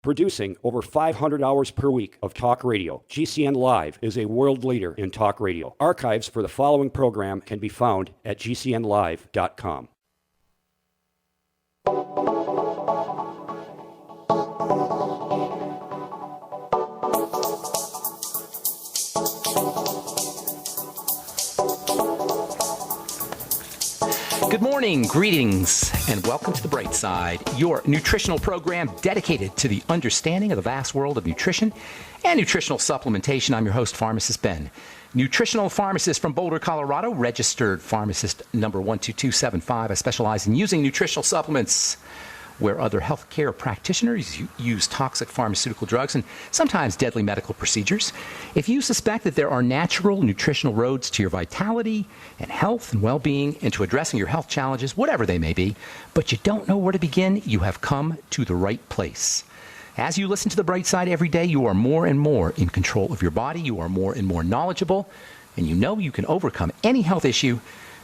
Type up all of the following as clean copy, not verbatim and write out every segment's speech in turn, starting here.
Producing over 500 hours per week of talk radio, GCN Live is a world leader in talk radio. Archives for the following program can be found at gcnlive.com. Good morning, greetings, and welcome to The Bright Side, your nutritional program dedicated to the understanding of the vast world of nutrition and nutritional supplementation. I'm your host, Pharmacist Ben, nutritional pharmacist from Boulder, Colorado, registered pharmacist number 12275. I specialize in using nutritional supplements where other healthcare practitioners use toxic pharmaceutical drugs and sometimes deadly medical procedures. If you suspect that there are natural nutritional roads to your vitality and health and well-being and to addressing your health challenges, whatever they may be, but you don't know where to begin, you have come to the right place. As you listen to The Bright Side every day, you are more and more in control of your body, you are more and more knowledgeable, and you know you can overcome any health issue.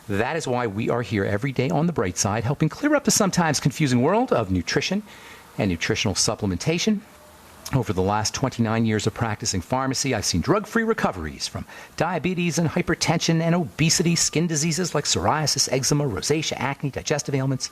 That is why we are here every day on The Bright Side, helping clear up the sometimes confusing world of nutrition and nutritional supplementation. Over the last 29 years of practicing pharmacy, I've seen drug-free recoveries from diabetes and hypertension and obesity, skin diseases like psoriasis, eczema, rosacea, acne, digestive ailments,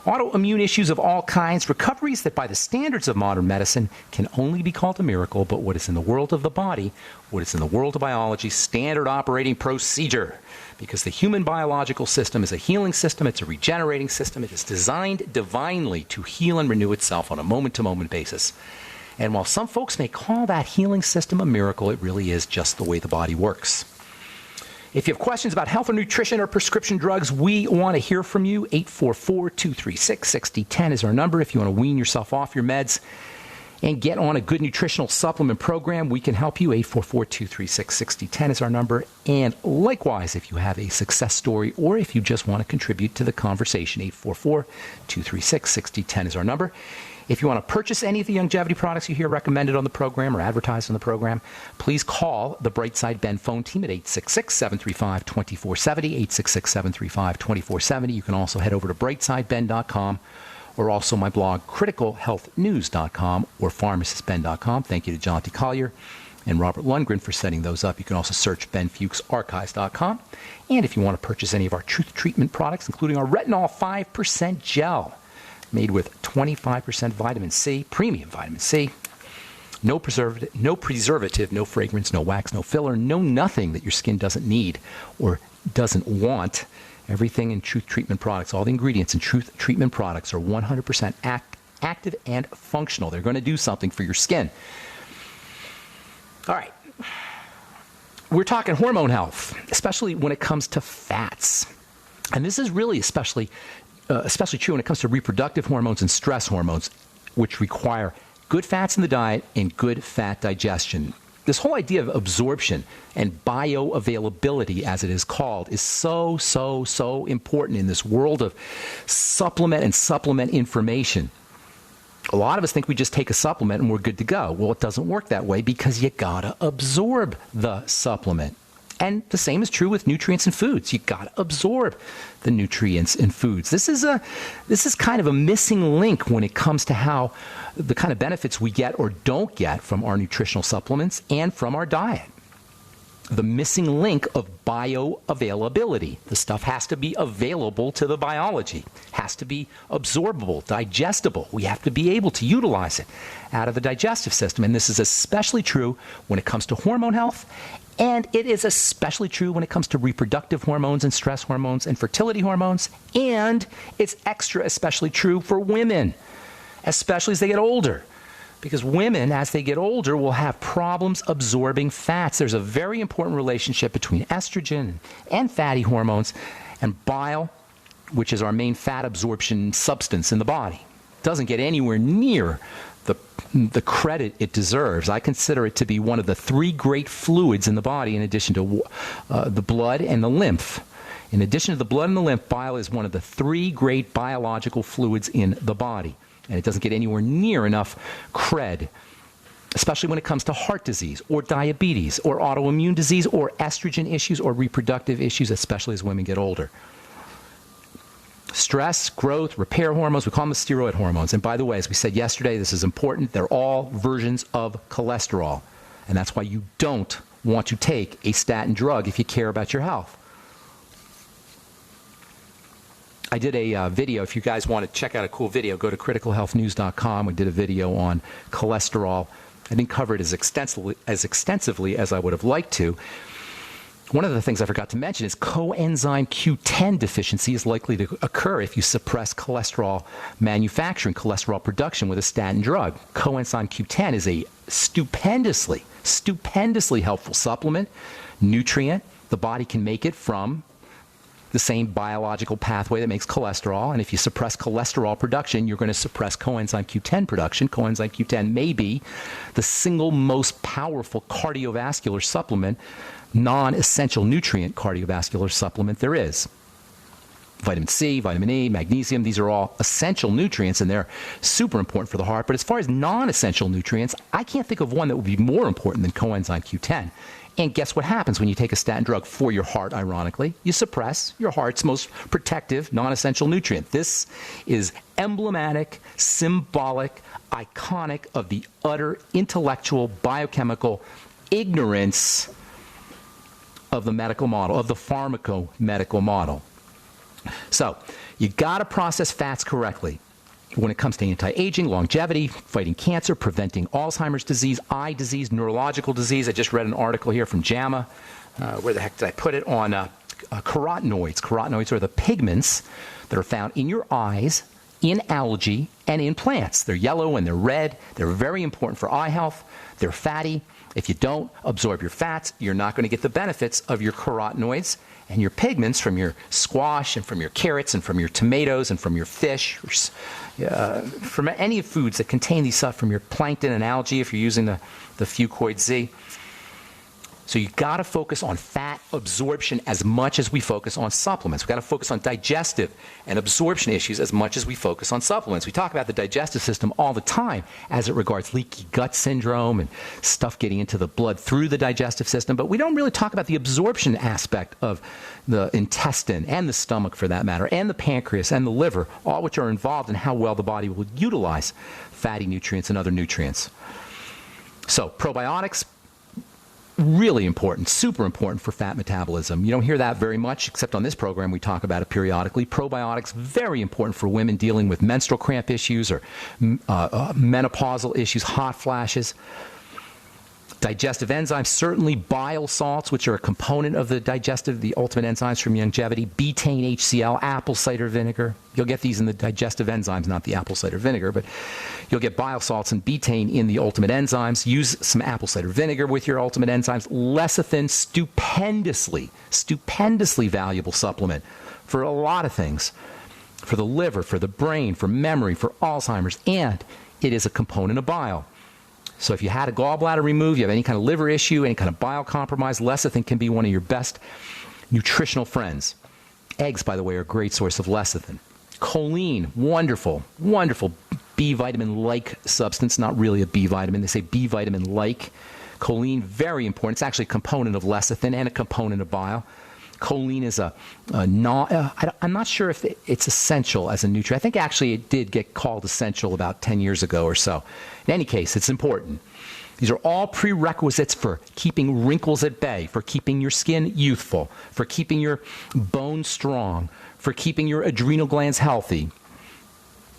autoimmune issues of all kinds, recoveries that by the standards of modern medicine can only be called a miracle, but what is in the world of the body, what is in the world of biology, standard operating procedure. Because the human biological system is a healing system, it's a regenerating system, it is designed divinely to heal and renew itself on a moment-to-moment basis. And while some folks may call that healing system a miracle, it really is just the way the body works. If you have questions about health or nutrition or prescription drugs, we want to hear from you. 844-236-6010 is our number. If you want to wean yourself off your meds and get on a good nutritional supplement program, we can help you. 844-236-6010 is our number. And likewise, if you have a success story or if you just want to contribute to the conversation, 844-236-6010 is our number. If you want to purchase any of the longevity products you hear recommended on the program or advertised on the program, please call the Brightside Ben phone team at 866-735-2470, 866-735-2470. You can also head over to brightsideben.com or also my blog, criticalhealthnews.com or pharmacistben.com. Thank you to John T. Collier and Robert Lundgren for setting those up. You can also search benfuchsarchives.com. And if you want to purchase any of our truth treatment products, including our retinol 5% gel, made with 25% vitamin C, premium vitamin C, no preservative, no fragrance, no wax, no filler, no nothing that your skin doesn't need or doesn't want. Everything in Truth Treatment products, all the ingredients in Truth Treatment products are 100% active and functional. They're going to do something for your skin. All right. We're talking hormone health, especially when it comes to fats. And this is really especially true when it comes to reproductive hormones and stress hormones, which require good fats in the diet and good fat digestion. This whole idea of absorption and bioavailability, as it is called, is so important in this world of supplement information. A lot of us think we just take a supplement and we're good to go. Well, it doesn't work that way because you gotta absorb the supplement. And the same is true with nutrients in foods. You got to absorb the nutrients in foods. This is kind of a missing link when it comes to how the kind of benefits we get or don't get from our nutritional supplements and from our diet. The missing link of bioavailability. The stuff has to be available to the biology, has to be absorbable, digestible. We have to be able to utilize it out of the digestive system. And this is especially true when it comes to hormone health. And it is especially true when it comes to reproductive hormones and stress hormones and fertility hormones. And it's especially true for women, especially as they get older. Because women, as they get older, will have problems absorbing fats. There's a very important relationship between estrogen and fatty hormones and bile, which is our main fat absorption substance in the bile. Doesn't get anywhere near the credit it deserves. I consider it to be one of the three great fluids in the body in addition to the blood and the lymph. In addition to the blood and the lymph, bile is one of the three great biological fluids in the body. And it doesn't get anywhere near enough cred, especially when it comes to heart disease or diabetes or autoimmune disease or estrogen issues or reproductive issues, especially as women get older. Stress, growth, repair hormones, we call them the steroid hormones. And by the way, as we said yesterday, this is important, they're all versions of cholesterol. And that's why you don't want to take a statin drug if you care about your health. I did a video. If you guys want to check out a cool video, go to criticalhealthnews.com. We did a video on cholesterol. I didn't cover it as extensively as I would have liked to. One of the things I forgot to mention is coenzyme Q10 deficiency is likely to occur if you suppress cholesterol manufacturing, cholesterol production with a statin drug. Coenzyme Q10 is a stupendously helpful supplement, nutrient. The body can make it from the same biological pathway that makes cholesterol. And if you suppress cholesterol production, you're going to suppress coenzyme Q10 production. Coenzyme Q10 may be the single most powerful cardiovascular supplement, non-essential nutrient cardiovascular supplement there is. Vitamin C, vitamin E, magnesium, these are all essential nutrients, and they're super important for the heart. But as far as non-essential nutrients, I can't think of one that would be more important than coenzyme Q10. And guess what happens when you take a statin drug for your heart, ironically? You suppress your heart's most protective, non-essential nutrient. This is emblematic, symbolic, iconic of the utter intellectual, biochemical ignorance of the medical model, of the pharmacomedical model. So, you got to process fats correctly when it comes to anti-aging, longevity, fighting cancer, preventing Alzheimer's disease, eye disease, neurological disease. I just read an article here from JAMA. Where the heck did I put it? On carotenoids. Carotenoids are the pigments that are found in your eyes, in algae, and in plants. They're yellow and they're red. They're very important for eye health. They're fatty. If you don't absorb your fats, you're not going to get the benefits of your carotenoids and your pigments from your squash and from your carrots and from your tomatoes and from your fish, from any foods that contain these stuff, from your plankton and algae if you're using the Fucoid Z. So you got to focus on fat absorption as much as we focus on supplements. We've got to focus on digestive and absorption issues as much as we focus on supplements. We talk about the digestive system all the time as it regards leaky gut syndrome and stuff getting into the blood through the digestive system, but we don't really talk about the absorption aspect of the intestine and the stomach, for that matter, and the pancreas and the liver, all which are involved in how well the body will utilize fatty nutrients and other nutrients. So probiotics, really important, super important for fat metabolism. You don't hear that very much, except on this program we talk about it periodically. Probiotics, very important for women dealing with menstrual cramp issues or menopausal issues, hot flashes. Digestive enzymes, certainly bile salts, which are a component of the ultimate enzymes from longevity. Betaine HCl, apple cider vinegar. You'll get these in the digestive enzymes, not the apple cider vinegar, but you'll get bile salts and betaine in the ultimate enzymes. Use some apple cider vinegar with your ultimate enzymes. Lecithin, stupendously valuable supplement for a lot of things. For the liver, for the brain, for memory, for Alzheimer's, and it is a component of bile. So if you had a gallbladder removed, you have any kind of liver issue, any kind of bile compromise, lecithin can be one of your best nutritional friends. Eggs, by the way, are a great source of lecithin. Choline, wonderful B vitamin-like substance, not really a B vitamin. They say B vitamin-like. Choline, very important. It's actually a component of lecithin and a component of bile. Choline is I'm not sure if it's essential as a nutrient. I think actually it did get called essential about 10 years ago or so. In any case, it's important. These are all prerequisites for keeping wrinkles at bay, for keeping your skin youthful, for keeping your bones strong, for keeping your adrenal glands healthy,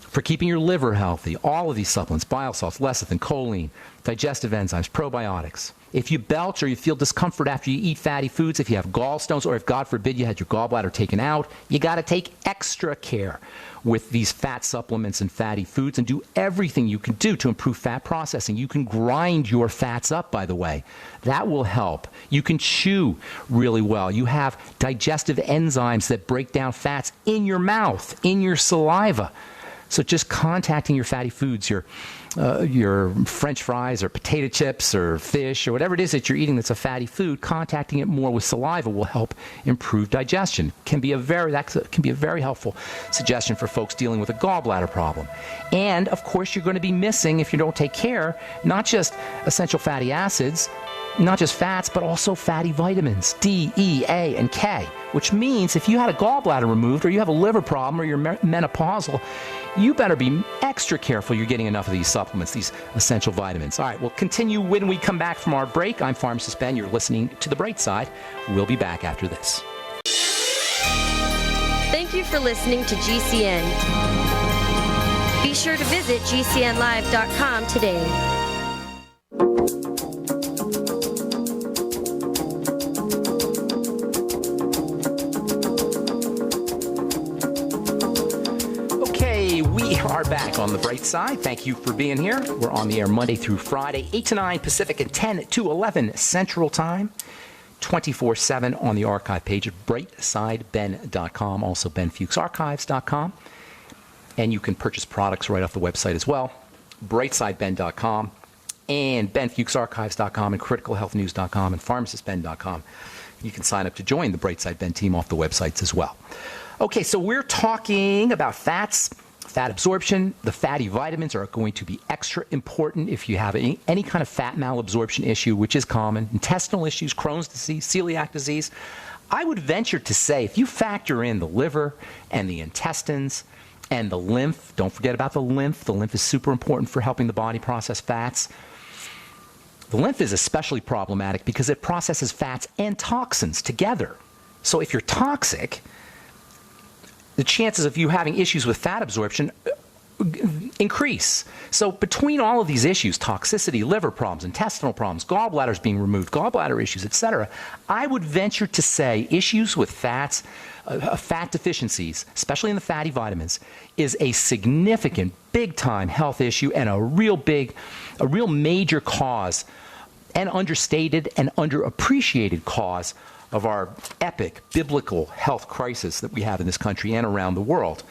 for keeping your liver healthy. All of these supplements, bile salts, lecithin, choline, digestive enzymes, probiotics. If you belch or you feel discomfort after you eat fatty foods, if you have gallstones, or if, God forbid, you had your gallbladder taken out, you got to take extra care with these fat supplements and fatty foods and do everything you can do to improve fat processing. You can grind your fats up, by the way. That will help. You can chew really well. You have digestive enzymes that break down fats in your mouth, in your saliva. So just contacting your fatty foods, your French fries or potato chips or fish or whatever it is that you're eating that's a fatty food, contacting it more with saliva will help improve digestion. That can be a very helpful suggestion for folks dealing with a gallbladder problem. And, of course, you're going to be missing, if you don't take care, not just essential fatty acids, not just fats, but also fatty vitamins, D, E, A, and K, which means if you had a gallbladder removed or you have a liver problem or you're menopausal, you better be extra careful you're getting enough of these supplements, these essential vitamins. All right, we'll continue when we come back from our break. I'm Pharmacist Ben. You're listening to The Bright Side. We'll be back after this. Thank you for listening to GCN. Be sure to visit GCNlive.com today. Are back on The Bright Side. Thank you for being here. We're on the air Monday through Friday, 8 to 9 Pacific and 10 to 11 Central Time, 24/7 on the archive page at brightsideben.com, also benfuchsarchives.com. And you can purchase products right off the website as well, brightsideben.com and benfuchsarchives.com and criticalhealthnews.com and pharmacistben.com. You can sign up to join the Brightside Ben team off the websites as well. Okay, so we're talking about fats, fat absorption. The fatty vitamins are going to be extra important if you have any kind of fat malabsorption issue, which is common. Intestinal issues, Crohn's disease, celiac disease. I would venture to say if you factor in the liver and the intestines and the lymph, don't forget about the lymph. The lymph is super important for helping the body process fats. The lymph is especially problematic because it processes fats and toxins together. So if you're toxic, the chances of you having issues with fat absorption increase. So between all of these issues, toxicity, liver problems, intestinal problems, gallbladders being removed, gallbladder issues, etc., I would venture to say issues with fats, fat deficiencies, especially in the fatty vitamins, is a significant, big-time health issue and a real major cause, and understated and underappreciated cause of our epic biblical health crisis that we have in this country and around the world.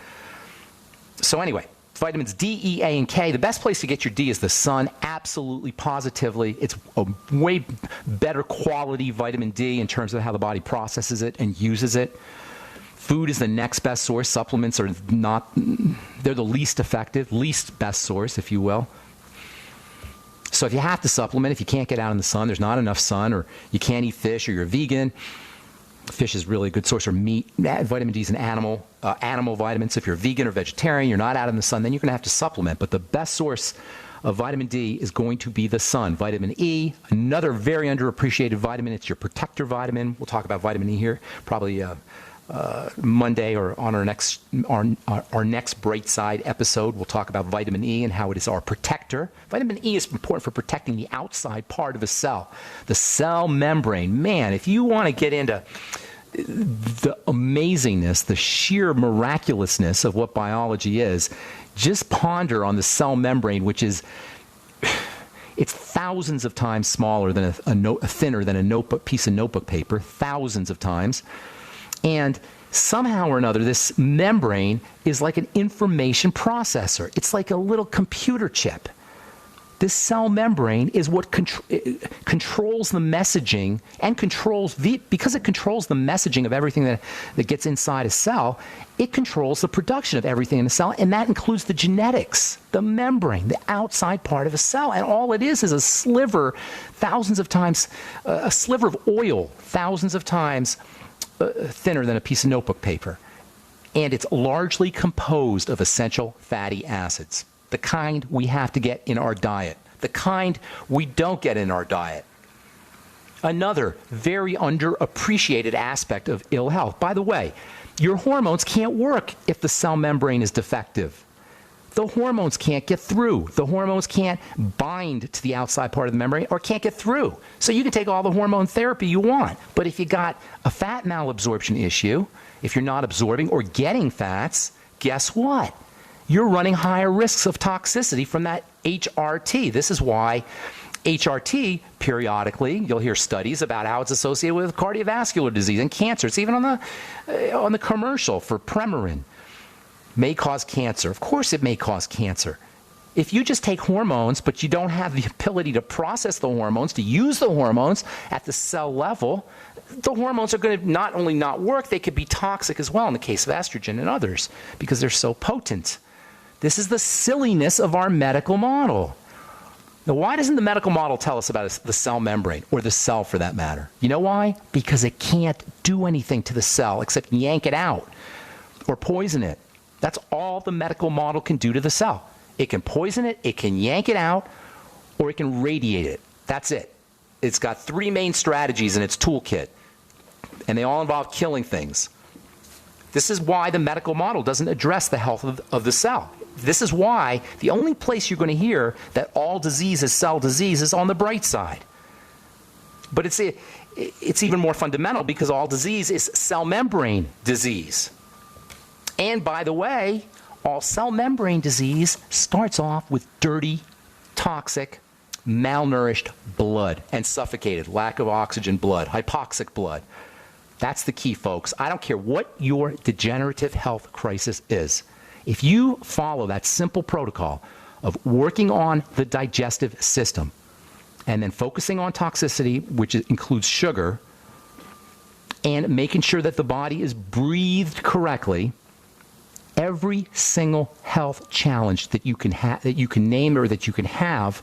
So anyway, vitamins D, E, A, and K. The best place to get your D is the sun, absolutely, positively. It's a way better quality vitamin D in terms of how the body processes it and uses it. Food is the next best source. Supplements are not, they're the least effective, least best source, if you will. So if you have to supplement, if you can't get out in the sun, there's not enough sun, or you can't eat fish, or you're a vegan, fish is really a good source, or meat. Vitamin D is an animal vitamin. So if you're a vegan or vegetarian, you're not out in the sun, then you're going to have to supplement. But the best source of vitamin D is going to be the sun. Vitamin E, another very underappreciated vitamin. It's your protector vitamin. We'll talk about vitamin E here probably Monday or on our next Bright Side episode. We'll talk about vitamin E and how it is our protector. Vitamin E is important for protecting the outside part of a cell, the cell membrane. Man, if you want to get into the amazingness, the sheer miraculousness of what biology is, just ponder on the cell membrane, which is it's thousands of times smaller than thinner than a piece of notebook paper, thousands of times. And somehow or another, this membrane is like an information processor. It's like a little computer chip. This cell membrane is what controls the messaging and because it controls the messaging of everything that gets inside a cell, it controls the production of everything in the cell, and that includes the genetics, the membrane, the outside part of a cell. And all it is a sliver, thousands of times, a sliver of oil, thousands of times thinner than a piece of notebook paper. And it's largely composed of essential fatty acids, the kind we have to get in our diet, the kind we don't get in our diet. Another very underappreciated aspect of ill health. By the way, your hormones can't work if the cell membrane is defective. The hormones can't get through. The hormones can't bind to the outside part of the membrane or can't get through. So you can take all the hormone therapy you want. But if you got a fat malabsorption issue, if you're not absorbing or getting fats, guess what? You're running higher risks of toxicity from that HRT. This is why HRT, periodically, you'll hear studies about how it's associated with cardiovascular disease and cancer. It's even on the commercial for Premarin. May cause cancer. Of course it may cause cancer. If you just take hormones, but you don't have the ability to process the hormones, to use the hormones at the cell level, the hormones are going to not only not work, they could be toxic as well in the case of estrogen and others because they're so potent. This is the silliness of our medical model. Now, why doesn't the medical model tell us about the cell membrane, or the cell for that matter? You know why? Because it can't do anything to the cell except yank it out or poison it. That's all the medical model can do to the cell. It can poison it, it can yank it out, or it can radiate it. That's it. It's got three main strategies in its toolkit, and they all involve killing things. This is why the medical model doesn't address the health of the cell. This is why the only place you're going to hear that all disease is cell disease is on the bright side. But it's even more fundamental, because all disease is cell membrane disease. And by the way, all cell membrane disease starts off with dirty, toxic, malnourished blood and suffocated, lack of oxygen blood, hypoxic blood. That's the key, folks. I don't care what your degenerative health crisis is. If you follow that simple protocol of working on the digestive system and then focusing on toxicity, which includes sugar, and making sure that the body is breathed correctly, every single health challenge that you can name or that you can have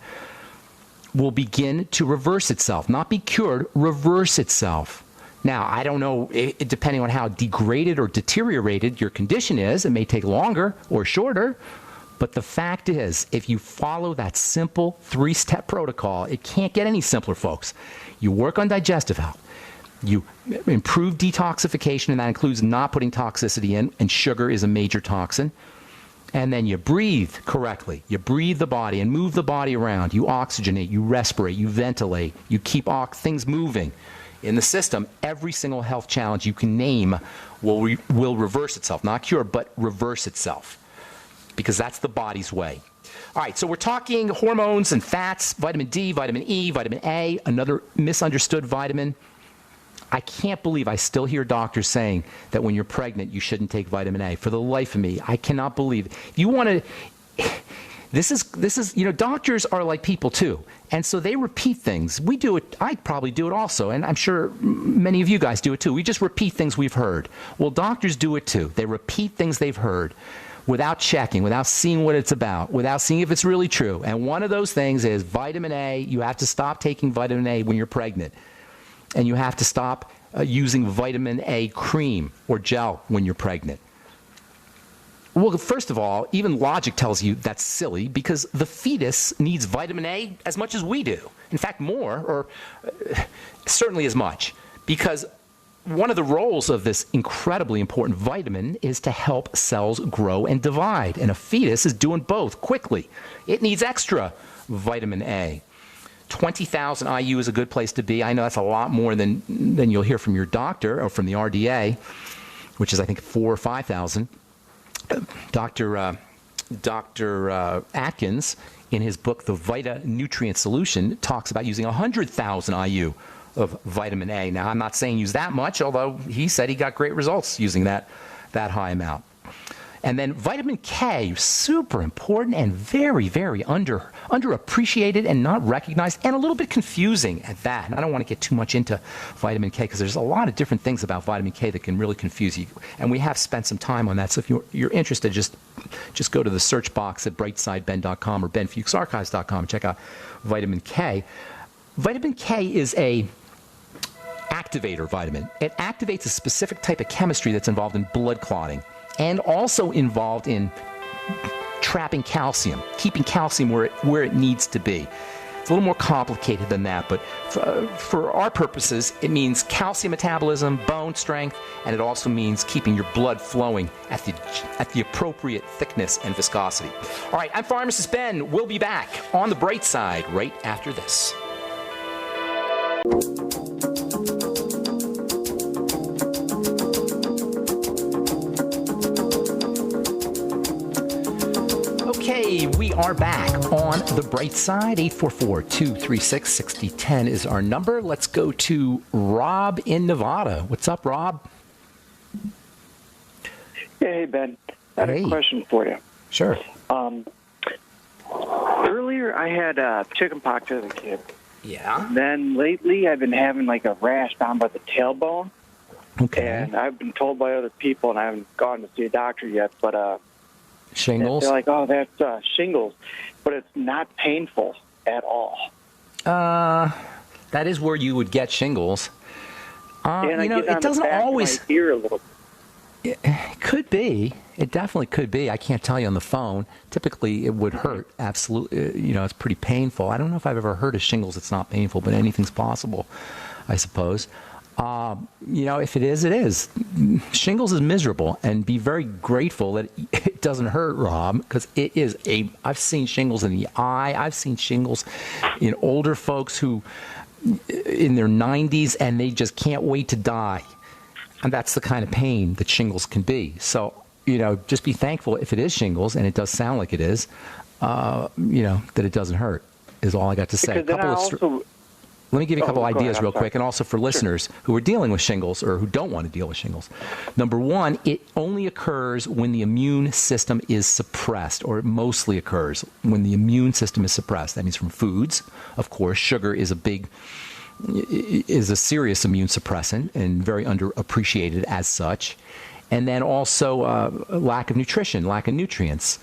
will begin to reverse itself. Not be cured, reverse itself. Now, I don't know, depending on how degraded or deteriorated your condition is, it may take longer or shorter, but the fact is, if you follow that simple three-step protocol, it can't get any simpler, folks. You work on digestive health. You improve detoxification, and that includes not putting toxicity in, and sugar is a major toxin. And then you breathe correctly. You breathe the body and move the body around. You oxygenate, you respirate, you ventilate, you keep things moving. In the system, every single health challenge you can name will reverse itself. Not cure, but reverse itself. Because that's the body's way. All right, so we're talking hormones and fats, vitamin D, vitamin E, vitamin A, another misunderstood vitamin. I can't believe I still hear doctors saying that when you're pregnant, you shouldn't take vitamin A. For the life of me, I cannot believe it. If you want to... This is, doctors are like people too. And so they repeat things. We do it, I probably do it also, and I'm sure many of you guys do it too. We just repeat things we've heard. Well, doctors do it too. They repeat things they've heard without checking, without seeing what it's about, without seeing if it's really true. And one of those things is vitamin A. You have to stop taking vitamin A when you're pregnant. And you have to stop using vitamin A cream or gel when you're pregnant. Well, first of all, even logic tells you that's silly, because the fetus needs vitamin A as much as we do. In fact, more, or certainly as much. Because one of the roles of this incredibly important vitamin is to help cells grow and divide. And a fetus is doing both quickly. It needs extra vitamin A. 20,000 IU is a good place to be. I know that's a lot more than you'll hear from your doctor or from the RDA, which is, I think, 4,000 or 5,000. Dr. Atkins, in his book, The Vita Nutrient Solution, talks about using 100,000 IU of vitamin A. Now, I'm not saying use that much, although he said he got great results using that high amount. And then vitamin K, super important and very, very underappreciated and not recognized, and a little bit confusing at that. And I don't want to get too much into vitamin K, because there's a lot of different things about vitamin K that can really confuse you. And we have spent some time on that. So if you're interested, just go to the search box at brightsideben.com or benfuchsarchives.com and check out vitamin K. Vitamin K is a activator vitamin. It activates a specific type of chemistry that's involved in blood clotting, and also involved in trapping calcium, keeping calcium where it needs to be. It's a little more complicated than that, but for our purposes, it means calcium metabolism, bone strength, and it also means keeping your blood flowing at the appropriate thickness and viscosity. All right, I'm Pharmacist Ben. We'll be back on the bright side right after this. Okay, we are back on the bright side. 844-236-6010 is our number. Let's go to Rob in Nevada. What's up, Rob? Hey, Ben. I had a question for you. Sure. Earlier, I had chicken pox as a kid. Yeah. Then lately, I've been having like a rash down by the tailbone. Okay. And I've been told by other people, and I haven't gone to see a doctor yet, but shingles? they're like, oh, that's shingles. But it's not painful. at all. That is where you would get shingles. And you know, it doesn't always. my ear a little. It could be. It definitely could be. I can't tell you on the phone. Typically, it would hurt. Absolutely. You know, it's pretty painful. I don't know if I've ever heard of shingles that's not painful, but anything's possible, I suppose. You know, if it is, it is. Shingles is miserable, and be very grateful that it doesn't hurt, Rob, because it is I've seen shingles in the eye. I've seen shingles in older folks who, in their 90s, and they just can't wait to die. And that's the kind of pain that shingles can be. So, you know, just be thankful if it is shingles, and it does sound like it is, you know, that it doesn't hurt, is all I got to say. Let me give you a couple ideas real quick, and also for listeners who are dealing with shingles or who don't want to deal with shingles. Number one, it only occurs when the immune system is suppressed, or it mostly occurs when the immune system is suppressed. That means from foods. Of course, sugar is a serious immune suppressant and very underappreciated as such. And then also lack of nutrition, lack of nutrients.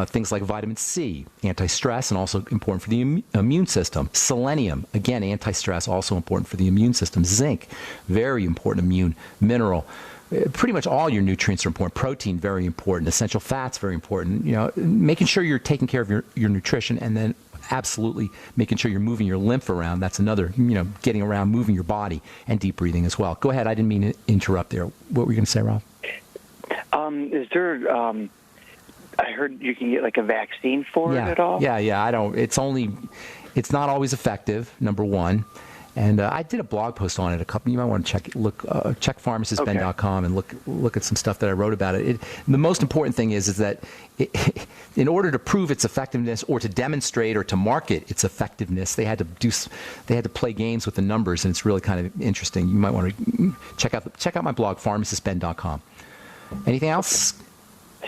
Things like vitamin C, anti-stress, and also important for the immune system. Selenium, again, anti-stress, also important for the immune system. Zinc, very important immune mineral. Pretty much all your nutrients are important. Protein, very important. Essential fats, very important. You know, making sure you're taking care of your nutrition, and then absolutely making sure you're moving your lymph around. That's another, you know, getting around, moving your body, and deep breathing as well. Go ahead. I didn't mean to interrupt there. What were you going to say, Rob? Is there... I heard you can get like a vaccine for it at all. Yeah. I don't. It's not always effective. Number one, and I did a blog post on it. You might want to check pharmacistben.com and look at some stuff that I wrote about it. The most important thing is that in order to prove its effectiveness, or to demonstrate or to market its effectiveness, they had to play games with the numbers, and it's really kind of interesting. You might want to check out my blog, pharmacistben.com. Anything else?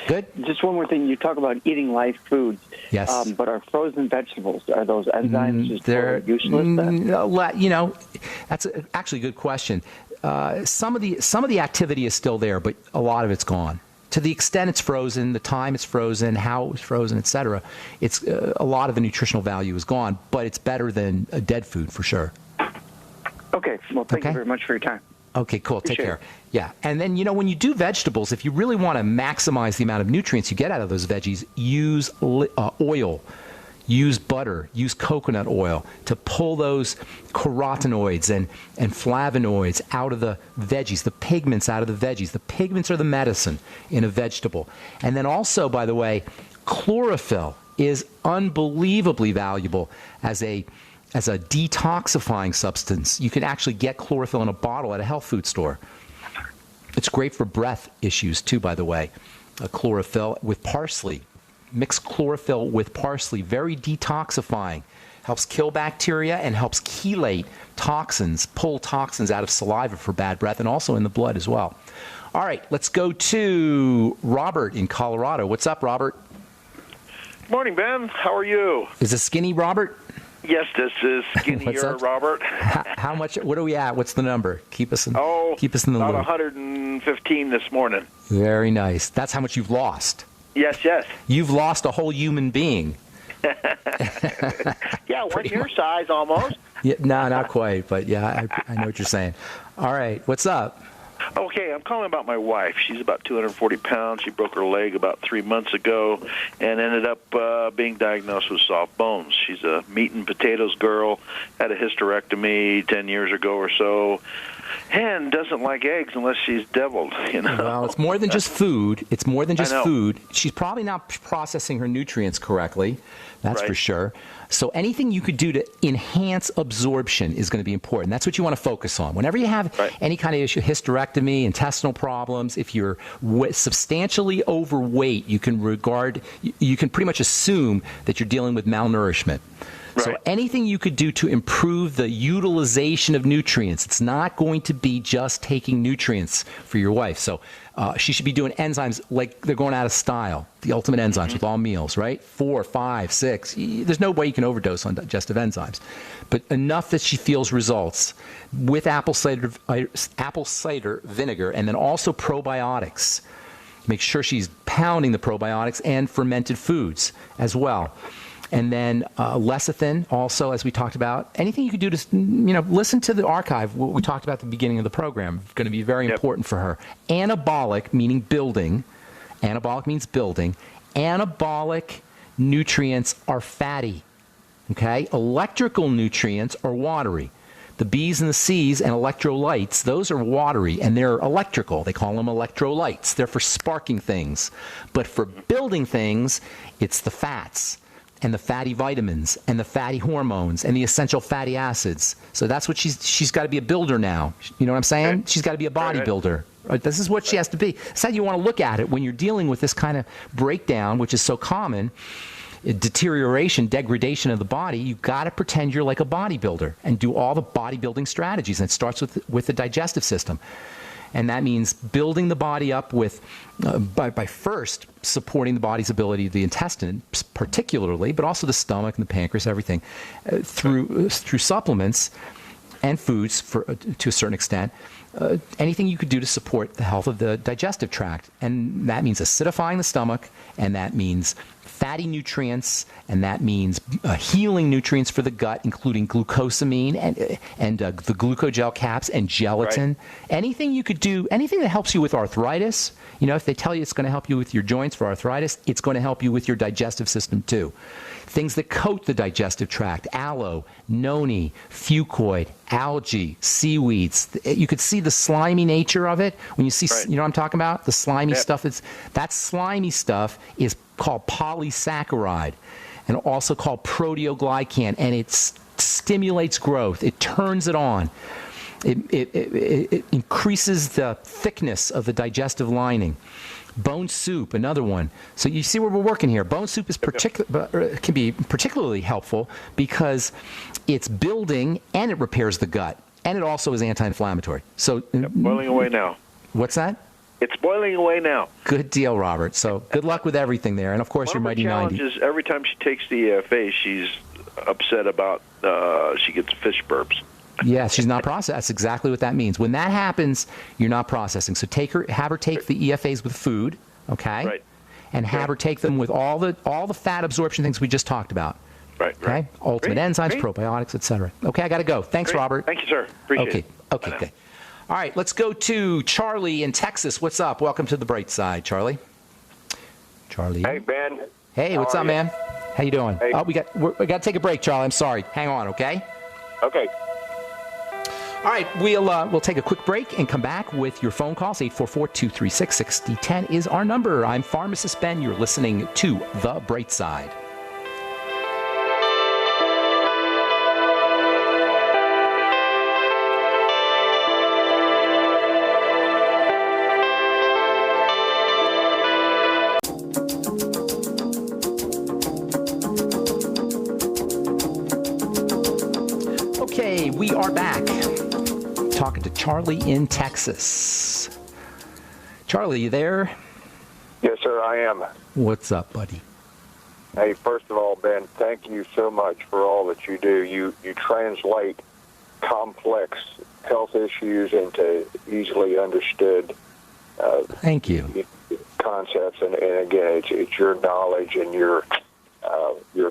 Good. Just one more thing. You talk about eating live foods. Yes. But are frozen vegetables, are those enzymes just useless then? You know, that's actually a good question. Some of the activity is still there, but a lot of it's gone. To the extent it's frozen, the time it's frozen, how it's frozen, etc., it's a lot of the nutritional value is gone, but it's better than a dead food for sure. Okay. Well, thank you very much for your time. Okay, cool. Appreciate Take care. it. Yeah. And then, you know, when you do vegetables, if you really want to maximize the amount of nutrients you get out of those veggies, use oil, use butter, use coconut oil to pull those carotenoids and flavonoids out of the veggies, the pigments out of the veggies. The pigments are the medicine in a vegetable. And then also, by the way, chlorophyll is unbelievably valuable as a detoxifying substance. You can actually get chlorophyll in a bottle at a health food store. It's great for breath issues too, by the way. Chlorophyll with parsley. Mix chlorophyll with parsley. Very detoxifying. Helps kill bacteria and helps chelate toxins, pull toxins out of saliva for bad breath, and also in the blood as well. All right, let's go to Robert in Colorado. What's up, Robert? Morning, Ben. How are you? Is this skinny Robert? Yes, this is skinnier Robert. How much? What are we at? What's the number? Keep us in the about loop. 115 this morning. Very nice. That's how much you've lost. Yes. You've lost a whole human being. Yeah, one your size almost. Yeah, no, not quite, but yeah, I know what you're saying. All right, what's up? Okay, I'm calling about my wife. She's about 240 pounds. She broke her leg about 3 months ago and ended up being diagnosed with soft bones. She's a meat and potatoes girl, had a hysterectomy 10 years ago or so, and doesn't like eggs unless she's deviled, you know. Well, it's more than just food. It's more than just food. She's probably not processing her nutrients correctly. That's for sure. So anything you could do to enhance absorption is going to be important. That's what you want to focus on. Whenever you have any kind of issue, hysterectomy, intestinal problems, if you're substantially overweight, you can pretty much assume that you're dealing with malnourishment. Right. So anything you could do to improve the utilization of nutrients, it's not going to be just taking nutrients for your wife. So she should be doing enzymes like they're going out of style, the ultimate enzymes with all meals, right? 4, 5, 6. There's no way you can overdose on digestive enzymes. But enough that she feels results with apple cider vinegar, and then also probiotics. Make sure she's pounding the probiotics and fermented foods as well. And then lecithin, also, as we talked about. Anything you could do to, listen to the archive, what we talked about at the beginning of the program. Going to be very important for her. Anabolic, meaning building. Anabolic means building. Anabolic nutrients are fatty. Okay? Electrical nutrients are watery. The B's and the C's and electrolytes, those are watery, and they're electrical. They call them electrolytes. They're for sparking things. But for building things, it's the fats and the fatty vitamins and the fatty hormones and the essential fatty acids. So that's what she's got to be a builder now. You know what I'm saying? Right. She's got to be a bodybuilder. Right. This is what she has to be. That's how you want to look at it when you're dealing with this kind of breakdown, which is so common. Deterioration, degradation of the body, you've got to pretend you're like a bodybuilder and do all the bodybuilding strategies. And it starts with the digestive system. And that means building the body up with, by first supporting the body's ability, the intestine particularly, but also the stomach and the pancreas, everything, through supplements and foods to a certain extent. Anything you could do to support the health of the digestive tract. And that means acidifying the stomach, and that means fatty nutrients, and that means healing nutrients for the gut, including glucosamine and the glucogel caps and gelatin. Right. Anything you could do, anything that helps you with arthritis. If they tell you it's going to help you with your joints for arthritis, it's going to help you with your digestive system too. Things that coat the digestive tract: aloe, noni, fucoid, algae, seaweeds. You could see the slimy nature of it when you see, you know what I'm talking about? The slimy stuff. That slimy stuff is called polysaccharide, and also called proteoglycan, and it stimulates growth. It turns it on. It increases the thickness of the digestive lining. Bone soup, another one. So you see where we're working here. Bone soup is can be particularly helpful because it's building and it repairs the gut, and it also is anti-inflammatory. So boiling away now. What's that? It's boiling away now. Good deal, Robert. So good luck with everything there, and of course your mighty 90. One of the challenges, every time she takes the EFA, she's upset about she gets fish burps. Yeah, she's not processing. That's exactly what that means. When that happens, you're not processing. So have her take the EFAs with food, okay? Right. And have her take them with all the fat absorption things we just talked about. Right. Okay. Right. Ultimate enzymes, probiotics, etc. Okay, I got to go. Thanks, Robert. Thank you, sir. Appreciate it. Okay. Good. All right, let's go to Charlie in Texas. What's up? Welcome to the bright side, Charlie. Charlie. Hey, Ben. Hey, what's up, man? How you doing? Hey. Oh, we got to take a break, Charlie. I'm sorry. Hang on, okay? Okay. All right, we'll take a quick break and come back with your phone calls. 844-236-6010 is our number. I'm Pharmacist Ben. You're listening to The Bright Side. Okay, we are back. Talking to Charlie in Texas. Charlie, you there? Yes, sir, I am. What's up, buddy? Hey, first of all, Ben, thank you so much for all that you do. You translate complex health issues into easily understood thank you. Concepts, and again, it's your knowledge and your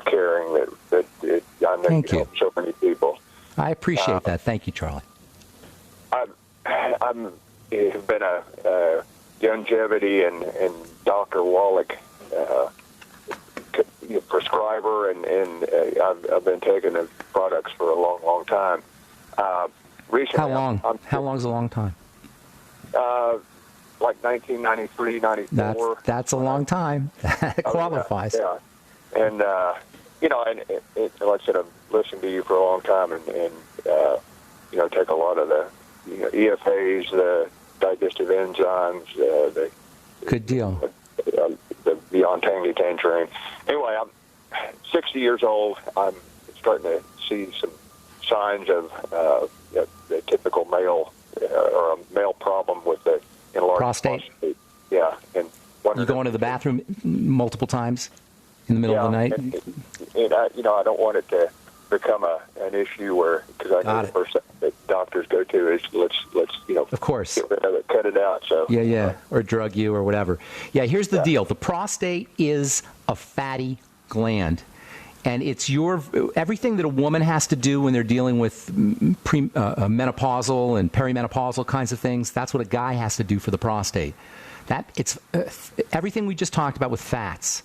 caring that I know thank you help so many people. I appreciate that. Thank you, Charlie. I've been a longevity and Dr. Wallach prescriber, and I've been taking the products for a long, long time. Recently, how long? How long is a long time? Like 1993, 94. That's a long time. That qualifies. Yeah. And like I said, I've listened to you for a long time, and take a lot of the EFAs, the digestive enzymes, good deal. The Beyond Tangy Tangerine. Anyway, I'm 60 years old. I'm starting to see some signs of the typical male or a male problem with the enlarged prostate. Yeah, and you go into the bathroom multiple times in the middle of the night. And I don't want it to become an issue where, because I know the first thing that doctors go to is let's of course, get rid of it, cut it out. So or drug you or whatever. Yeah, here's the deal: the prostate is a fatty gland. And it's everything that a woman has to do when they're dealing with menopausal and perimenopausal kinds of things. That's what a guy has to do for the prostate. It's everything we just talked about with fats.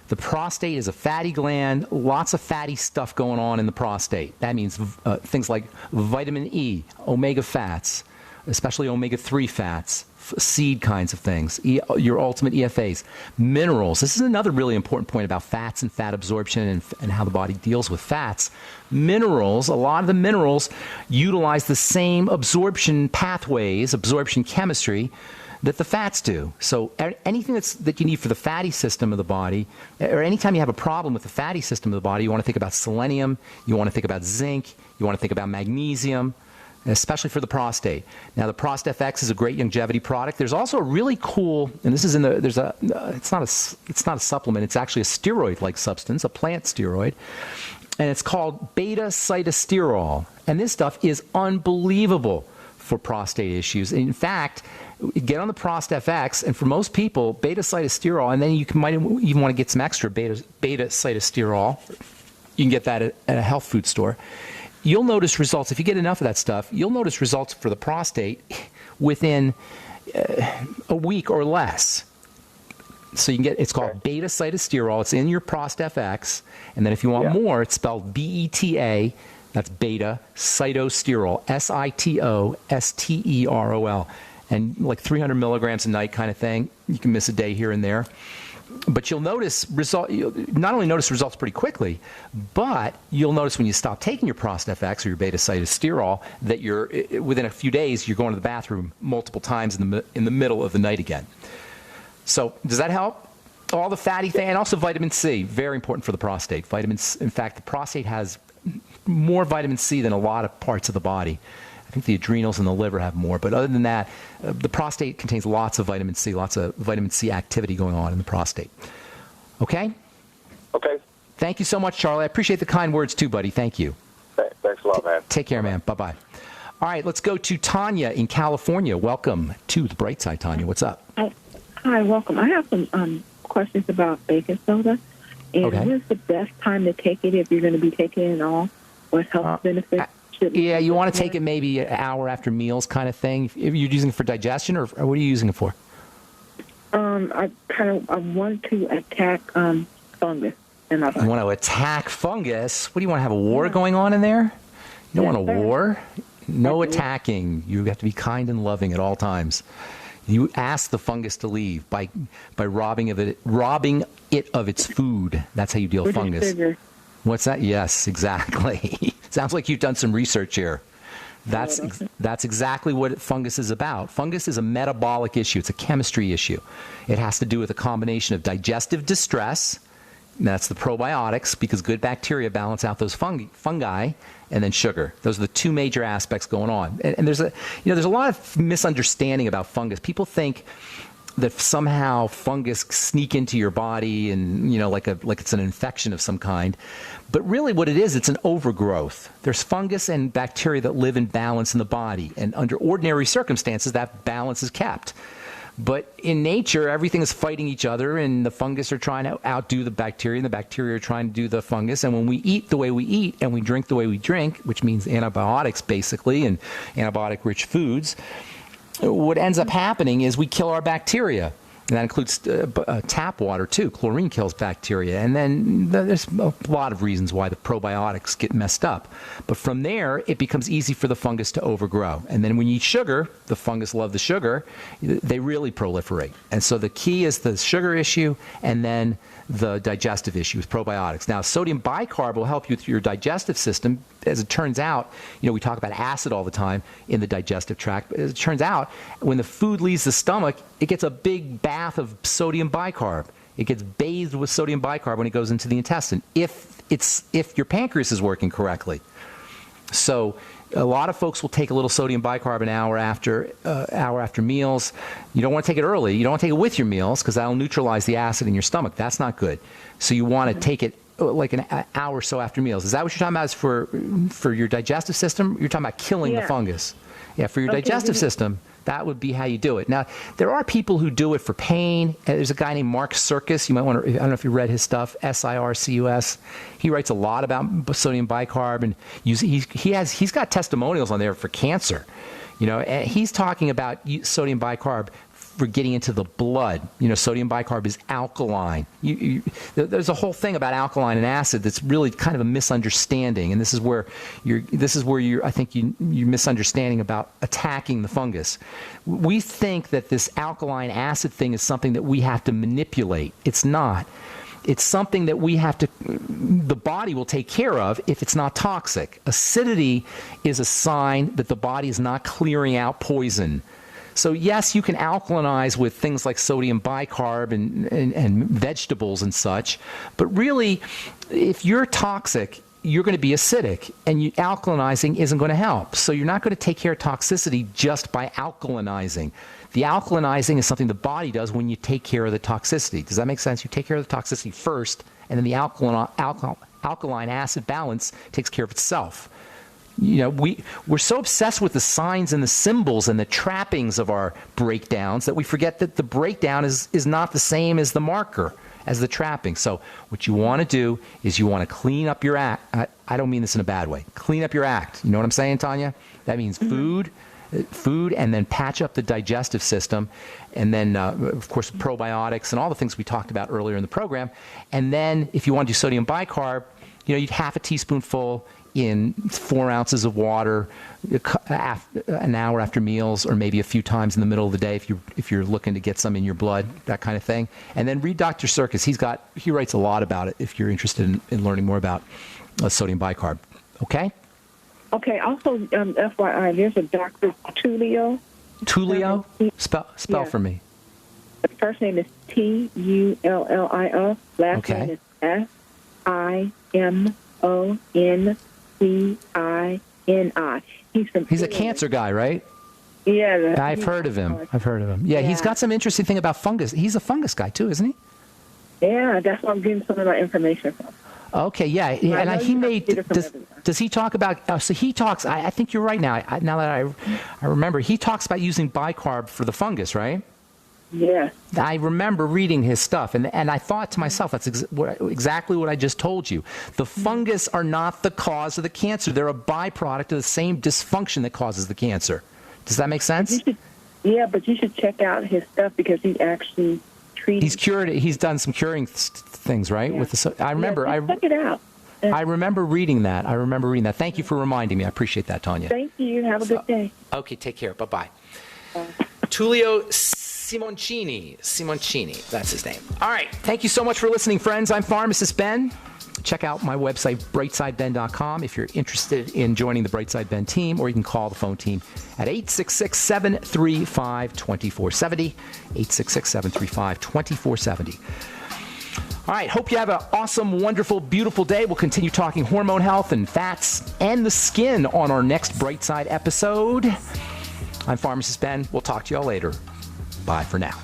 The prostate is a fatty gland, lots of fatty stuff going on in the prostate. That means things like vitamin E, omega fats, especially omega-3 fats, seed kinds of things, your ultimate EFAs, minerals. This is another really important point about fats and fat absorption and how the body deals with fats. Minerals, a lot of the minerals utilize the same absorption pathways, absorption chemistry that the fats do. So anything that you need for the fatty system of the body, or anytime you have a problem with the fatty system of the body, you want to think about selenium, you want to think about zinc, you want to think about magnesium, especially for the prostate. Now, the ProstFX is a great longevity product. There's also a really cool, and this is it's not a supplement, it's actually a steroid-like substance, a plant steroid, and it's called beta-cytosterol. And this stuff is unbelievable for prostate issues. In fact, get on the ProstFX, and for most people, beta-cytosterol, and then you might even want to get some extra beta-cytosterol. You can get that at a health food store. You'll notice results. If you get enough of that stuff, you'll notice results for the prostate within a week or less. So you can get, it's called beta-cytosterol. It's in your ProstFX. And then if you want more, it's spelled BETA. That's beta-cytosterol, SITOSTEROL. And like 300 milligrams a night kind of thing. You can miss a day here and there. But you'll notice you'll not only notice results pretty quickly, but you'll notice when you stop taking your ProstFX or your beta-cytosterol that you're within a few days you're going to the bathroom multiple times in the middle of the night again. So does that help? All the fatty thing, and also vitamin C, very important for the prostate. In fact, the prostate has more vitamin C than a lot of parts of the body. I think the adrenals and the liver have more, but other than that, the prostate contains lots of vitamin C activity going on in the prostate. Okay? Okay. Thank you so much, Charlie. I appreciate the kind words too, buddy. Thank you. Thanks a lot, man. Take care, man. Bye-bye. All right, let's go to Tanya in California. Welcome to the bright side, Tanya. What's up? Hi, welcome. I have some questions about baking soda. And when's the best time to take it if you're going to be taking it all? What health benefits? Yeah, you want to take it maybe an hour after meals kind of thing. If you're using it for digestion, or what are you using it for? I want to attack fungus in my body. You want to attack fungus? What do you want to have a war going on in there? You don't want a war? No attacking. You have to be kind and loving at all times. You ask the fungus to leave by robbing it of its food. That's how you deal with fungus. Sugar. What's that? Yes, exactly. Sounds like you've done some research here. That's exactly what fungus is about. Fungus is a metabolic issue. It's a chemistry issue. It has to do with a combination of digestive distress, and that's the probiotics, because good bacteria balance out those fungi, and then sugar. Those are the two major aspects going on. And there's a lot of misunderstanding about fungus. People think that somehow fungus sneak into your body and, like it's an infection of some kind. But really what it is, it's an overgrowth. There's fungus and bacteria that live in balance in the body. And under ordinary circumstances, that balance is kept. But in nature, everything is fighting each other, and the fungus are trying to outdo the bacteria, and the bacteria are trying to do the fungus. And when we eat the way we eat and we drink the way we drink, which means antibiotics basically, and antibiotic-rich foods, what ends up happening is we kill our bacteria. And that includes tap water, too. Chlorine kills bacteria. And then there's a lot of reasons why the probiotics get messed up. But from there, it becomes easy for the fungus to overgrow. And then when you eat sugar, the fungus love the sugar. They really proliferate. And so the key is the sugar issue and then the digestive issue with probiotics. Now, sodium bicarb will help you with your digestive system. As it turns out, we talk about acid all the time in the digestive tract. But as it turns out, when the food leaves the stomach, it gets a big bath of sodium bicarb. It gets bathed with sodium bicarb when it goes into the intestine, if your pancreas is working correctly. So a lot of folks will take a little sodium bicarb an hour after meals. You don't want to take it early. You don't want to take it with your meals because that'll neutralize the acid in your stomach. That's not good. So you want to take it like an hour or so after meals. Is that what you're talking about? Is for your digestive system? You're talking about killing the fungus. Yeah, for your digestive system, That would be how you do it. Now, there are people who do it for pain. There's a guy named Mark Circus. You might want to, I don't know if you read his stuff, Sircus. He writes a lot about sodium bicarb, and he's got testimonials on there for cancer. And he's talking about sodium bicarb for getting into the blood. Sodium bicarb is alkaline. There's a whole thing about alkaline and acid that's really kind of a misunderstanding, and this is where I think you're misunderstanding about attacking the fungus. We think that this alkaline acid thing is something that we have to manipulate. It's not. It's something that the body will take care of if it's not toxic. Acidity is a sign that the body is not clearing out poison. So yes, you can alkalinize with things like sodium bicarb and vegetables and such, but really, if you're toxic, you're going to be acidic, and alkalinizing isn't going to help. So you're not going to take care of toxicity just by alkalinizing. The alkalinizing is something the body does when you take care of the toxicity. Does that make sense? You take care of the toxicity first, and then the alkaline acid balance takes care of itself. We're so obsessed with the signs and the symbols and the trappings of our breakdowns that we forget that the breakdown is not the same as the marker, as the trapping. So what you want to do is you want to clean up your act. I don't mean this in a bad way. Clean up your act. You know what I'm saying, Tanya? That means food, and then patch up the digestive system, and then, of course, probiotics and all the things we talked about earlier in the program. And then if you want to do sodium bicarb, you'd half a teaspoonful in 4 ounces of water an hour after meals, or maybe a few times in the middle of the day if you're looking to get some in your blood, that kind of thing. And then read Dr. Circus. He writes a lot about it if you're interested in learning more about sodium bicarb. Okay? Okay. Also, FYI, there's a Dr. Tulio. Tulio? Spell for me. The first name is Tullio. Last name is Simoni. He's a cancer guy, right? Yeah. I've heard of him. Yeah, he's got some interesting thing about fungus. He's a fungus guy too, isn't he? Yeah, that's where I'm getting some of my information from. Okay, yeah. And does he talk about, so he talks, I think you're right now. Now that I remember, he talks about using bicarb for the fungus, right? Yeah. I remember reading his stuff, and I thought to myself, that's exactly what I just told you. The fungus are not the cause of the cancer. They're a byproduct of the same dysfunction that causes the cancer. Does that make sense? But you should check out his stuff because he actually treated. He's cured. He's done some curing things, right? Yeah. With the, I remember. Check it out. I remember reading that. Thank you for reminding me. I appreciate that, Tanya. Thank you. Have a good day. Okay, take care. Bye-bye. Tullio Simoncini, that's his name. All right, thank you so much for listening, friends. I'm Pharmacist Ben. Check out my website, brightsideben.com, if you're interested in joining the Brightside Ben team, or you can call the phone team at 866-735-2470, 866-735-2470. All right, hope you have an awesome, wonderful, beautiful day. We'll continue talking hormone health and fats and the skin on our next Brightside episode. I'm Pharmacist Ben. We'll talk to y'all later. Bye for now.